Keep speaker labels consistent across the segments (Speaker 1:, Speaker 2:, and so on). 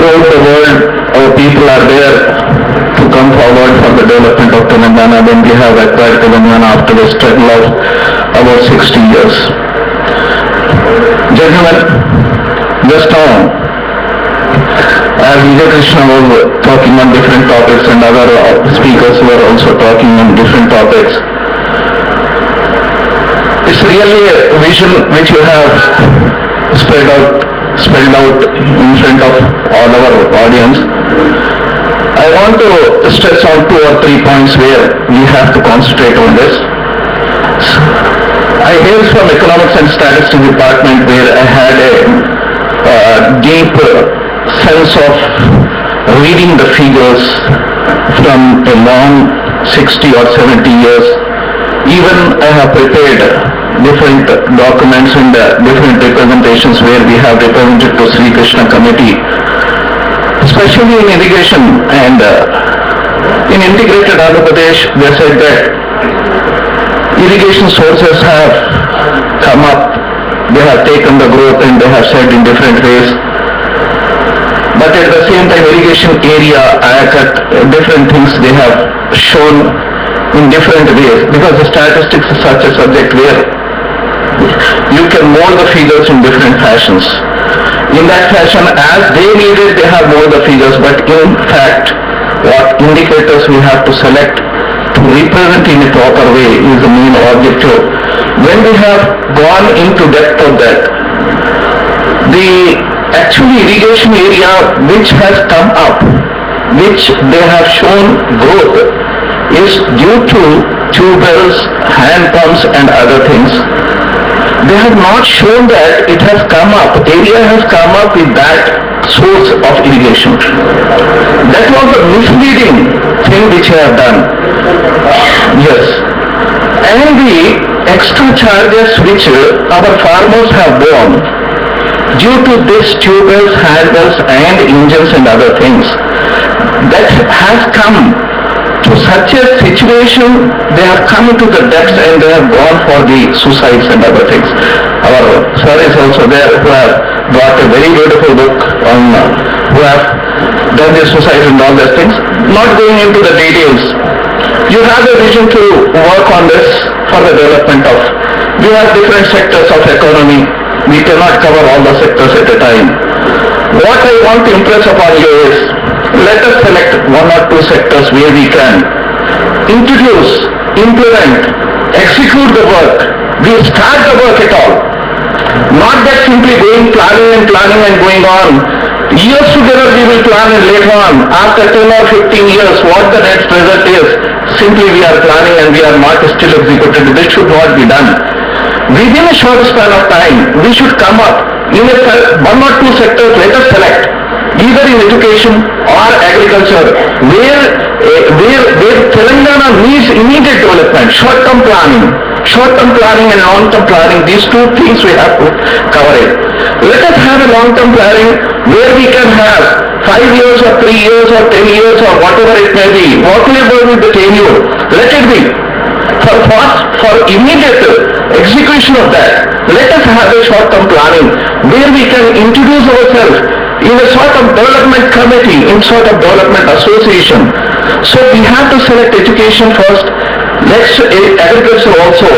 Speaker 1: throughout the world, our people are there to come forward for the development of Telangana. Then we have acquired Telangana after a struggle of about 60 years. Gentlemen, just now, as Vijay Krishna was talking on different topics and other speakers were also talking on different topics, it's really a vision which you have spelled out in front of all our audience. I want to stress on 2 or 3 points where we have to concentrate on this. I hail from Economics and Statistics Department, where I had a deep sense of reading the figures from a long 60 or 70 years. Even I have prepared different documents and different representations where we have represented to Sri Krishna committee, especially in irrigation and in integrated Andhra Pradesh. They said that irrigation sources have come up, they have taken the growth and they have said in different ways. But at the same time, irrigation area, different things they have shown in different ways, because the statistics is such a subject where you can mold the figures in different fashions. In that fashion, as they need it, they have molded the figures, but in fact, what indicators we have to select to represent in a proper way is the main objective. When we have gone into depth of that, the actually irrigation area which has come up, which they have shown growth, is due to tube wells, hand pumps and other things. They have not shown that it has come up, area has come up with that source of irrigation. That was a misleading thing which they have done. Yes. And the extra charges which our farmers have borne due to this tube wells, hand wells and engines and other things, that has come to such a situation. They have come into the depths and they have gone for the suicides and other things. Our sir is also there, who have got a very beautiful book on who have done the suicides and all those things. Not going into the details, you have a vision to work on this for the development of. We have different sectors of economy. We cannot cover all the sectors at a time. What I want to impress upon you is, let us select 1 or 2 sectors where we can introduce, implement, execute the work. We start the work at all. Not that simply going planning and going on. Years together we will plan, and later on, after 10 or 15 years, what the next result is, simply we are planning and we are not still executed. This should not be done. Within a short span of time, we should come up in 1 or 2 sectors. Let us select, either in education or agriculture, where Telangana needs immediate development, short-term planning and long-term planning. These 2 things we have to cover it. Let us have a long-term planning where we can have 5 years or 3 years or 10 years or whatever it may be, whatever will be the tenure, let it be. For immediate execution of that, let us have a short-term planning where we can introduce ourselves in a sort of development committee, in sort of development association. So we have to select education first, next agriculture also.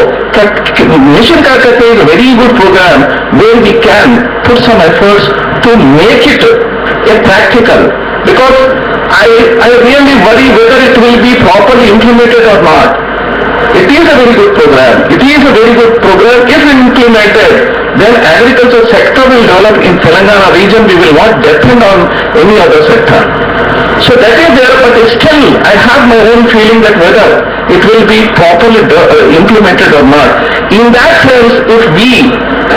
Speaker 1: Mission Karkate is a very good program where we can put some efforts to make it a practical, because I really worry whether it will be properly implemented or not. It is a very good program. It is a very good program. If implemented, then agriculture sector will develop in Telangana region. We will not depend on any other sector. So that is there, but still I have my own feeling that whether it will be properly implemented or not. In that sense, if we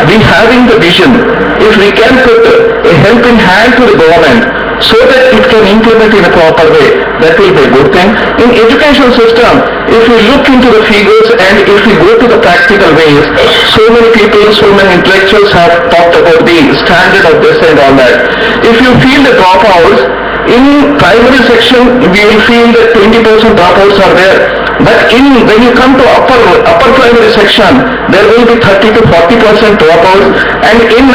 Speaker 1: having the vision, if we can put a helping hand to the government so that it can implement in a proper way, that will be a good thing. In education system, if we look into the figures and if we go to the practical ways, so many people, so many intellectuals have talked about the standard of this and all that. If you feel the dropouts, in primary section, we will feel that 20% dropouts are there. But when you come to upper primary section, there will be 30 to 40% dropouts, and in